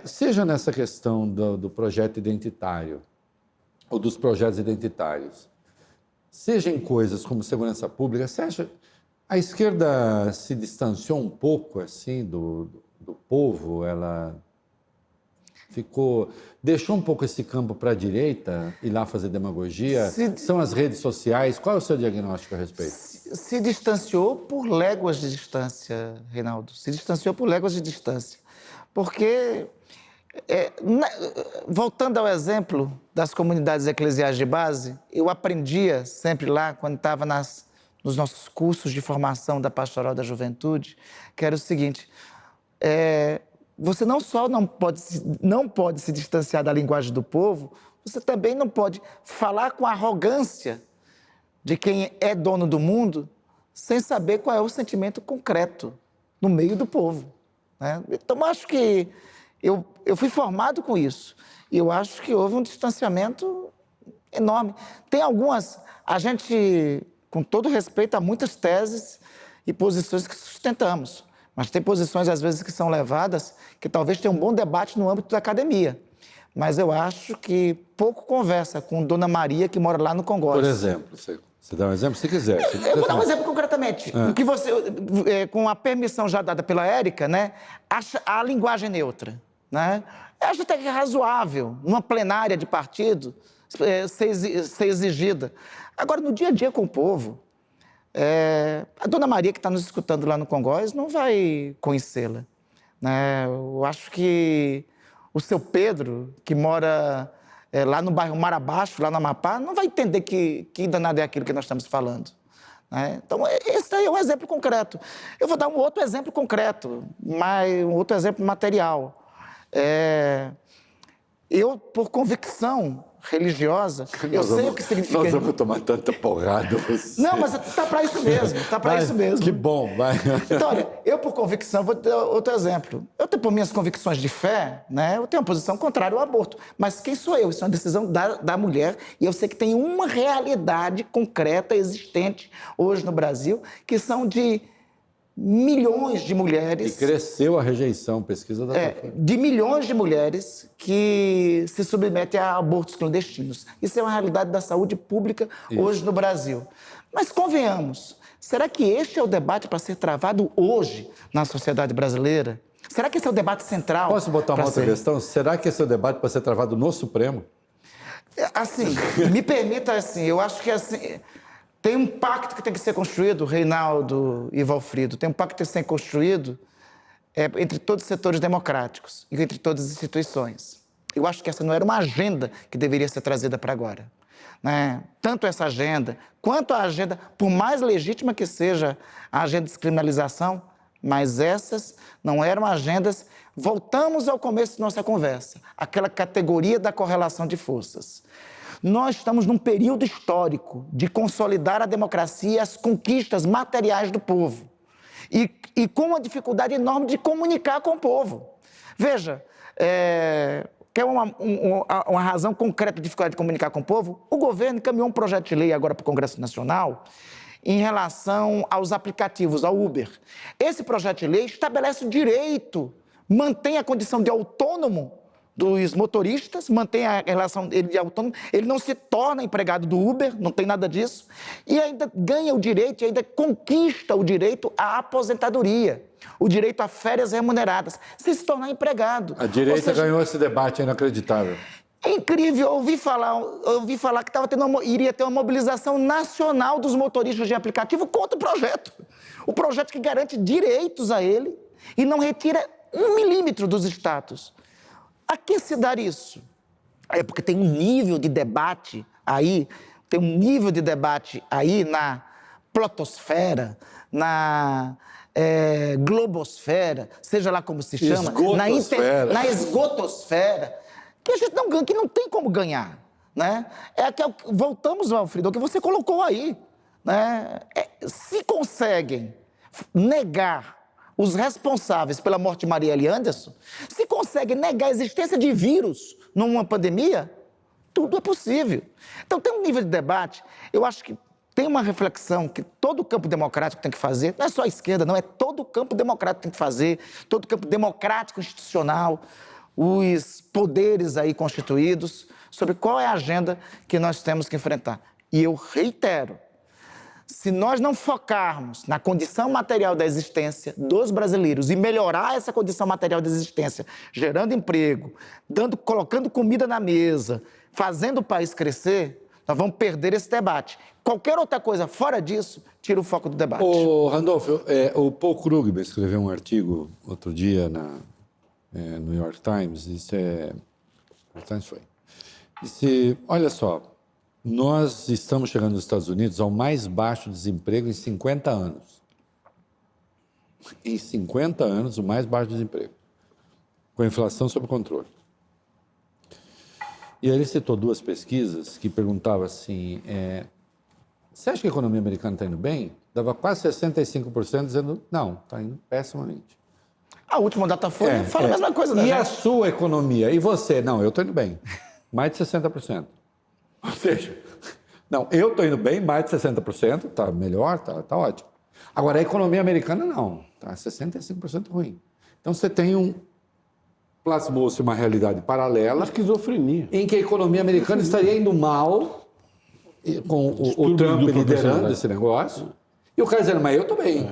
Seja nessa questão do projeto identitário, ou dos projetos identitários, seja em coisas como segurança pública, você acha a esquerda se distanciou um pouco assim do povo? Ela deixou um pouco esse campo para a direita ir lá fazer demagogia? São as redes sociais? Qual é o seu diagnóstico a respeito? Se distanciou por léguas de distância, Reinaldo. Se distanciou por léguas de distância. Porque, voltando ao exemplo das comunidades eclesiais de base, eu aprendia sempre lá, quando estava nos nossos cursos de formação da Pastoral da Juventude, que era o seguinte: você não só não pode se distanciar da linguagem do povo, você também não pode falar com arrogância de quem é dono do mundo sem saber qual é o sentimento concreto no meio do povo, né? Então, acho que eu fui formado com isso e eu acho que houve um distanciamento enorme. Tem algumas... A gente, com todo respeito, há muitas teses e posições que sustentamos, mas tem posições, às vezes, que são levadas, que talvez tenham um bom debate no âmbito da academia. Mas eu acho que pouco conversa com Dona Maria, que mora lá no Congonhas. Por exemplo, você dá um exemplo se quiser. Eu vou dar um exemplo concretamente. O que com a permissão já dada pela Érica, né, a linguagem neutra, né? Eu acho até que é razoável, numa plenária de partido, ser exigida. Agora, no dia a dia com o povo, a Dona Maria, que está nos escutando lá no Congonhas, não vai conhecê-la, né? Eu acho que o seu Pedro, que mora lá no bairro Mar Abaixo, lá no Amapá, não vai entender que danado é aquilo que nós estamos falando, né? Então, esse aí é um exemplo concreto. Eu vou dar um outro exemplo concreto, um outro exemplo material. Eu, por convicção religiosa, eu sei o que significa... Nós vamos tomar tanta porrada. Não, mas tá para isso mesmo, tá para isso mesmo. Que bom, vai. Então, olha, eu, por convicção, vou dar outro exemplo. Eu, por minhas convicções de fé, né, eu tenho uma posição contrária ao aborto. Mas quem sou eu? Isso é uma decisão da mulher, e eu sei que tem uma realidade concreta, existente hoje no Brasil, que são de milhões de mulheres... E cresceu a rejeição, pesquisa da... de milhões de mulheres que se submetem a abortos clandestinos. Isso é uma realidade da saúde pública hoje no Brasil. Mas convenhamos, será que este é o debate para ser travado hoje na sociedade brasileira? Será que esse é o debate central? Posso botar uma outra questão? Será que esse é o debate para ser travado no Supremo? Assim, me permita, assim, eu acho que assim... Tem um pacto que tem que ser construído, Reinaldo e Valfrido, tem um pacto que tem que ser construído entre todos os setores democráticos e entre todas as instituições. Eu acho que essa não era uma agenda que deveria ser trazida para agora, né? Tanto essa agenda, quanto a agenda, por mais legítima que seja a agenda de descriminalização, mas essas não eram agendas... Voltamos ao começo da nossa conversa, aquela categoria da correlação de forças. Nós estamos num período histórico de consolidar a democracia e as conquistas materiais do povo. E com uma dificuldade enorme de comunicar com o povo. Veja, quer uma razão concreta de dificuldade de comunicar com o povo? O governo encaminhou um projeto de lei agora para o Congresso Nacional em relação aos aplicativos, ao Uber. Esse projeto de lei estabelece o direito, mantém a condição de autônomo dos motoristas, mantém a relação dele de autônomo, ele não se torna empregado do Uber, não tem nada disso, e ainda ganha o direito, e ainda conquista o direito à aposentadoria, o direito a férias remuneradas, se tornar empregado. A direita ganhou esse debate, é inacreditável. É incrível, eu ouvi falar que iria ter uma mobilização nacional dos motoristas de aplicativo contra o projeto. O projeto que garante direitos a ele e não retira 1 milímetro dos status. A que se dar isso? É porque tem um nível de debate aí, na plotosfera, na globosfera, seja lá como se chama, na esgotosfera, que a gente que não tem como ganhar, né? Voltamos, Valfrido, ao que você colocou aí, né? Se conseguem negar os responsáveis pela morte de Marielle Anderson, se conseguem negar a existência de vírus numa pandemia, tudo é possível. Então tem um nível de debate, eu acho que tem uma reflexão que todo o campo democrático tem que fazer, não é só a esquerda, não, é todo o campo democrático tem que fazer, todo o campo democrático institucional, os poderes aí constituídos, sobre qual é a agenda que nós temos que enfrentar. E eu reitero, se nós não focarmos na condição material da existência dos brasileiros e melhorar essa condição material da existência, gerando emprego, colocando comida na mesa, fazendo o país crescer, nós vamos perder esse debate. Qualquer outra coisa fora disso, tira o foco do debate. Ô, Randolfo, o Paul Krugman escreveu um artigo outro dia no New York Times, disse, olha só, nós estamos chegando nos Estados Unidos ao mais baixo desemprego em 50 anos. Em 50 anos, o mais baixo desemprego, com a inflação sob controle. E aí ele citou 2 pesquisas que perguntavam assim, você acha que a economia americana está indo bem? Dava quase 65% dizendo, não, está indo pessimamente. A última Datafolha fala a mesma coisa, né? E a sua economia? E você? Não, eu estou indo bem. Mais de 60%. Ou seja, não, eu estou indo bem, mais de 60%, está melhor, tá ótimo. Agora, a economia americana não, está 65% ruim. Então, você tem plasmou-se uma realidade paralela. Uma esquizofrenia. Em que a economia americana estaria indo mal, com o Trump liderando esse negócio, e o cara dizendo, mas eu estou bem.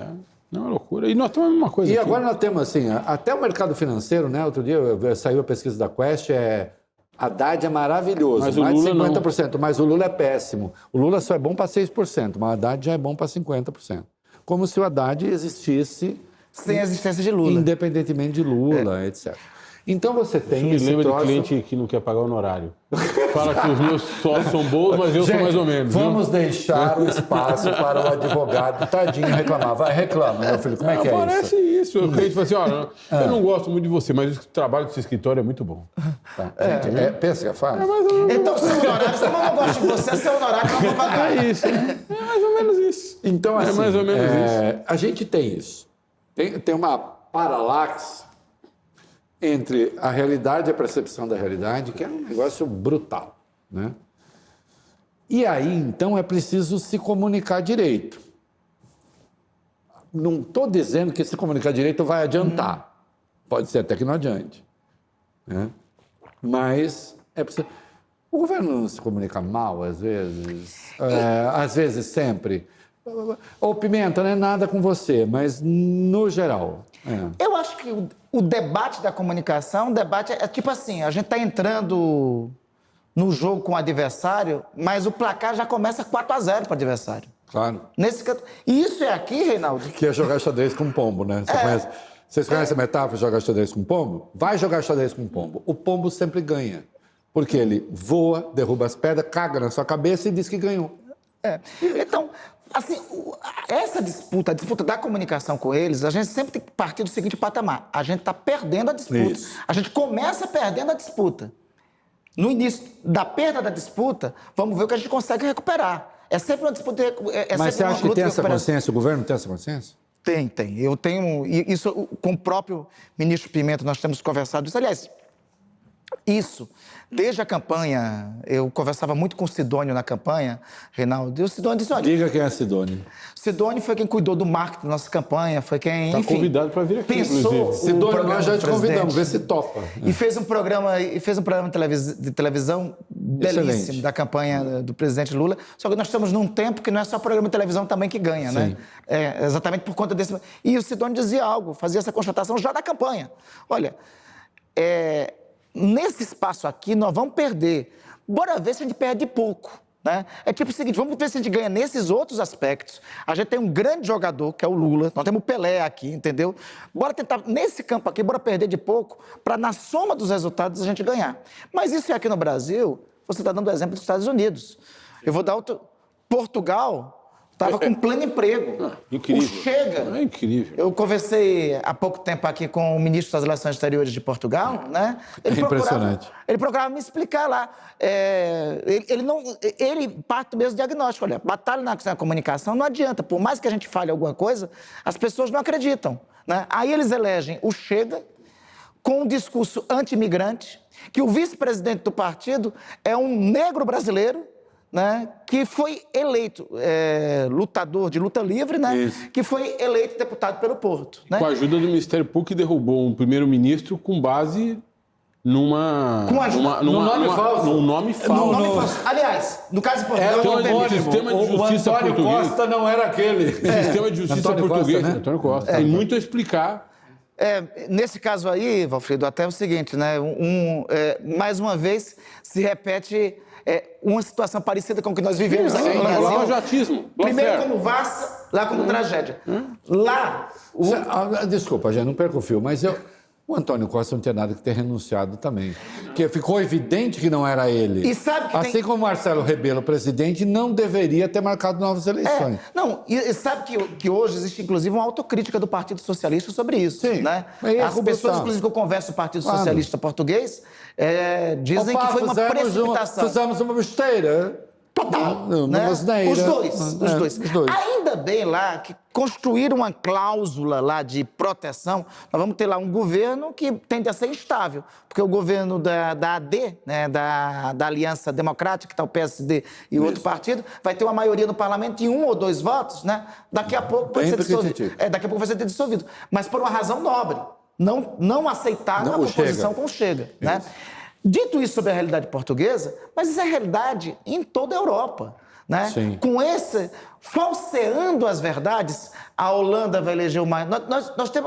Não é uma loucura. E nós temos a mesma coisa E aqui. agora nós temos, assim, até o mercado financeiro, né? Outro dia saiu a pesquisa da Quest, Haddad é maravilhoso, mas mais de Lula 50%, não. Mas o Lula é péssimo. O Lula só é bom para 6%, mas o Haddad já é bom para 50%. Como se o Haddad existisse... Sem a existência de Lula. Independentemente de Lula, etc. Então você tem Isso me lembra troço... de cliente que não quer pagar honorário. Fala que os meus sócios são bons, mas eu sou mais ou menos. Vamos deixar o espaço para o advogado, tadinho, reclamar. Vai, reclama, meu filho, como é que é Parece isso. O cliente fala assim, olha, eu não gosto muito de você, mas o trabalho desse escritório é muito bom. Tá. Pensa que é fácil? Então, seu honorário, se eu não gosto de você, seu honorário não vou pagar. É isso, né? É mais ou menos isso. Então, assim, mais ou menos isso. A gente tem isso. Tem uma paralaxe entre a realidade e a percepção da realidade, que é um negócio brutal, né? E aí, então, é preciso se comunicar direito. Não estou dizendo que se comunicar direito vai adiantar. Pode ser até que não adiante, né? Mas é preciso... O governo não se comunica mal, às vezes sempre. Ô, Pimenta, não é nada com você, mas no geral. Eu acho que o debate da comunicação, é tipo assim, a gente está entrando no jogo com o adversário, mas o placar já começa 4-0 para o adversário. Claro. E isso é aqui, Reinaldo. Que é jogar xadrez com pombo, né? Vocês conhecem a metáfora de jogar xadrez com pombo? Vai jogar xadrez com pombo. O pombo sempre ganha. Porque ele voa, derruba as pedras, caga na sua cabeça e diz que ganhou. Então, assim, essa disputa, a disputa da comunicação com eles, a gente sempre tem que partir do seguinte patamar. A gente está perdendo a disputa. Isso. A gente começa perdendo a disputa. No início da perda da disputa, vamos ver o que a gente consegue recuperar. É sempre uma disputa... Mas você acha que tem essa consciência? O governo tem essa consciência? Tem. Eu tenho... Isso, com o próprio ministro Pimenta, nós temos conversado isso. Aliás, isso, desde a campanha, eu conversava muito com o Sidônio na campanha, Reinaldo, e o Sidônio disse, olha... Diga quem é a Sidônio. Sidônio foi quem cuidou do marketing da nossa campanha, foi quem, Está enfim... convidado para vir aqui, pensou inclusive. Sidônio, nós já te convidamos, vê se topa. E fez um programa de televisão belíssimo Excelente. da campanha do presidente Lula, só que nós estamos num tempo que não é só programa de televisão também que ganha, né? Exatamente por conta desse... E o Sidônio dizia algo, fazia essa constatação já da campanha. Olha, nesse espaço aqui nós vamos perder. Bora ver se a gente perde pouco, né? É tipo o seguinte, vamos ver se a gente ganha nesses outros aspectos. A gente tem um grande jogador, que é o Lula, nós temos o Pelé aqui, entendeu? Bora tentar, nesse campo aqui, bora perder de pouco, para na soma dos resultados a gente ganhar. Mas isso é aqui no Brasil, você está dando o exemplo dos Estados Unidos. Eu vou dar outro... Portugal estava com pleno emprego. Incrível. O Chega... É incrível. Eu conversei há pouco tempo aqui com o ministro das Relações Exteriores de Portugal, né? Impressionante. Ele procurava me explicar lá. Ele parte do mesmo diagnóstico. Olha, batalha na comunicação não adianta. Por mais que a gente fale alguma coisa, as pessoas não acreditam, né? Aí eles elegem o Chega com um discurso anti-imigrante, que o vice-presidente do partido é um negro brasileiro, né, que foi eleito lutador de luta livre, né, Isso. que foi eleito deputado pelo Porto. Né? Com a ajuda do Ministério Público, que derrubou um primeiro-ministro com base numa... Com a ajuda- num nome falso. Num nome falso. Nome falso. Aliás, no caso de Portugal, Era Então, o o homônimo. sistema de justiça o Antônio português- Costa não era aquele. O sistema de justiça Antônio português, Costa, né? Antônio Costa, tem muito a explicar. Nesse caso aí, Valfrido, até o seguinte, né? Mais uma vez se repete uma situação parecida com o que nós vivemos aqui no Brasil. Lavajatismo. Primeiro lawfare. como farsa, lá como tragédia. Lá, Desculpa, já não perco o fio, mas o Antônio Costa não tinha nada que ter renunciado também. Porque ficou evidente que não era ele. E sabe que assim como Marcelo Rebelo, presidente, não deveria ter marcado novas eleições. e sabe que hoje existe, inclusive, uma autocrítica do Partido Socialista sobre isso. Sim. Né? Aí é As pessoas, brutal. inclusive, que eu converso do Partido Claro. Socialista português, dizem que foi uma precipitação. Fizemos uma besteira. Total. Uma Né? asneira. Os dois. Os dois. Ainda bem lá que construíram uma cláusula lá de proteção. Nós vamos ter lá um governo que tende a ser instável, porque o governo da AD, né, da Aliança Democrática, que está o PSD e o outro partido, vai ter uma maioria no parlamento de 1 ou 2 votos, né? Daqui a pouco pode Bem ser dissolvido. pequititivo. Daqui a pouco vai ser dissolvido. Mas por uma razão nobre. Não aceitar Não, a o proposição Chega. com o Chega. Né? Dito isso sobre a realidade portuguesa, mas isso é realidade em toda a Europa. Né? Sim. Com esse, falseando as verdades, a Holanda vai eleger o mais.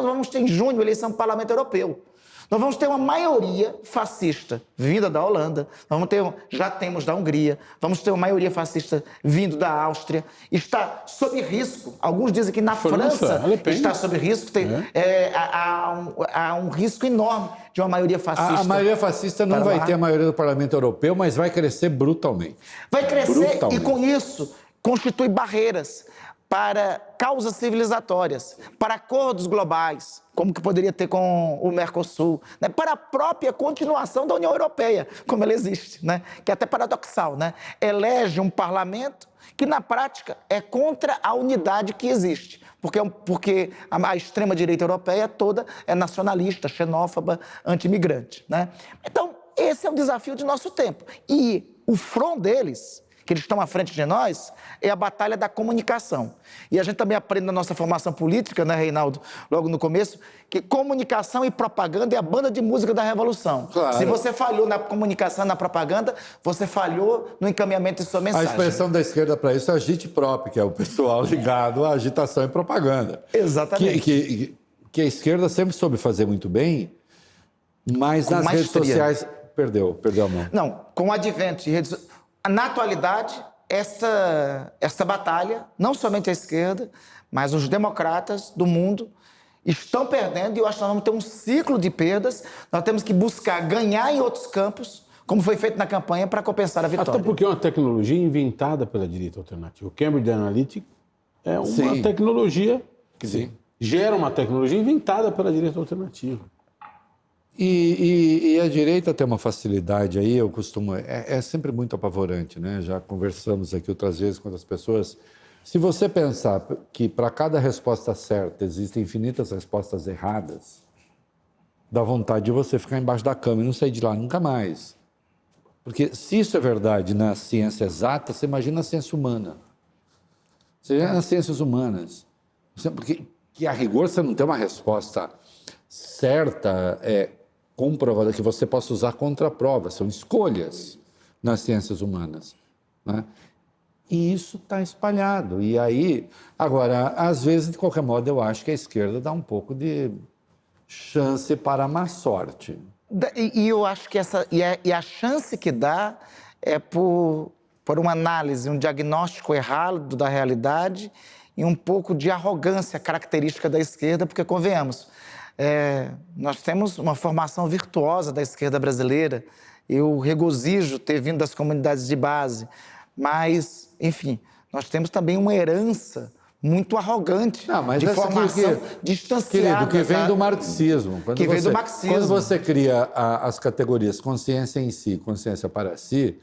Vamos ter em junho a eleição do Parlamento Europeu. Nós vamos ter uma maioria fascista vinda da Holanda, já temos da Hungria, vamos ter uma maioria fascista vindo da Áustria. Está sob risco, alguns dizem que na França Le Pen. está sob risco, há um risco enorme de uma maioria fascista. A maioria fascista não para vai lá. ter a maioria do Parlamento Europeu, mas vai crescer brutalmente. Vai crescer e Brutalmente. com isso constitui barreiras para causas civilizatórias, para acordos globais, como que poderia ter com o Mercosul, né? Para a própria continuação da União Europeia, como ela existe, né? Que é até paradoxal, né? Elege um parlamento que, na prática, é contra a unidade que existe, porque a extrema-direita europeia toda é nacionalista, xenófoba, anti-imigrante, né? Então, esse é o desafio de nosso tempo. E o front deles, que eles estão à frente de nós, é a batalha da comunicação. E a gente também aprende na nossa formação política, né, Reinaldo, logo no começo, que comunicação e propaganda é a banda de música da revolução. Claro. Se você falhou na comunicação, na propaganda, você falhou no encaminhamento de sua A mensagem. expressão da esquerda para isso é agite próprio, que é o pessoal ligado à agitação e propaganda. Exatamente. Que a esquerda sempre soube fazer muito bem, mas Com nas redes maestria. sociais perdeu a mão. Não, com o advento de redes sociais. Na atualidade, essa batalha, não somente a esquerda, mas os democratas do mundo estão perdendo, e eu acho que nós vamos ter um ciclo de perdas. Nós temos que buscar ganhar em outros campos, como foi feito na campanha, para compensar a vitória. Até porque é uma tecnologia inventada pela direita alternativa. O Cambridge Analytica é uma Sim. tecnologia, quer Sim. dizer, gera uma tecnologia inventada pela direita alternativa. E a direita tem uma facilidade aí, eu costumo... É sempre muito apavorante, né? Já conversamos aqui outras vezes com as pessoas. Se você pensar que para cada resposta certa existem infinitas respostas erradas, dá vontade de você ficar embaixo da cama e não sair de lá nunca mais. Porque se isso é verdade na ciência exata, você imagina a ciência humana. Você imagina nas ciências humanas. Porque que a rigor você não tem uma resposta certa, comprovada, que você possa usar contra a prova. São escolhas nas ciências humanas, né? E isso está espalhado. E aí, agora, às vezes, de qualquer modo, eu acho que a esquerda dá um pouco de chance para a má sorte. E eu acho que a chance que dá é por uma análise, um diagnóstico errado da realidade e um pouco de arrogância característica da esquerda, porque, convenhamos, nós temos uma formação virtuosa da esquerda brasileira. Eu regozijo ter vindo das comunidades de base, mas, enfim, nós temos também uma herança muito arrogante de formação distanciada. Querido, que vem do marxismo. Vem do marxismo. Quando você cria as categorias consciência em si, consciência para si,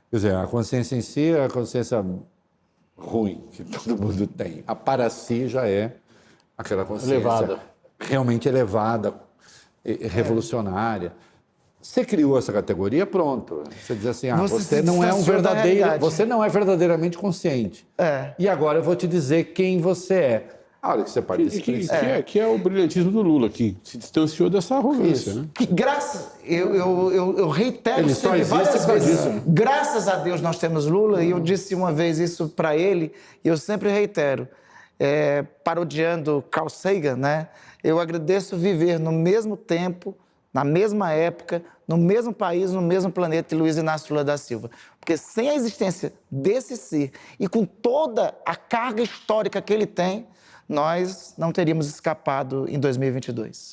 quer dizer, a consciência em si é a consciência ruim, que todo mundo tem. A para si já é aquela consciência Elevada. realmente elevada, revolucionária. Você criou essa categoria, pronto. Você diz assim, Você você se não é um distanciou da verdadeiro, realidade. você não é verdadeiramente consciente. É. E agora eu vou te dizer quem você é. A hora que você participa. Que é o brilhantismo do Lula, que se distanciou dessa arrogância, né? Que graças, eu reitero Ele só sempre existe várias por causa vezes. disso. Graças a Deus nós temos Lula, e eu disse uma vez isso para ele, e eu sempre reitero, parodiando Carl Sagan, né? Eu agradeço viver no mesmo tempo, na mesma época, no mesmo país, no mesmo planeta, Luiz Inácio Lula da Silva. Porque sem a existência desse ser e com toda a carga histórica que ele tem, nós não teríamos escapado em 2022.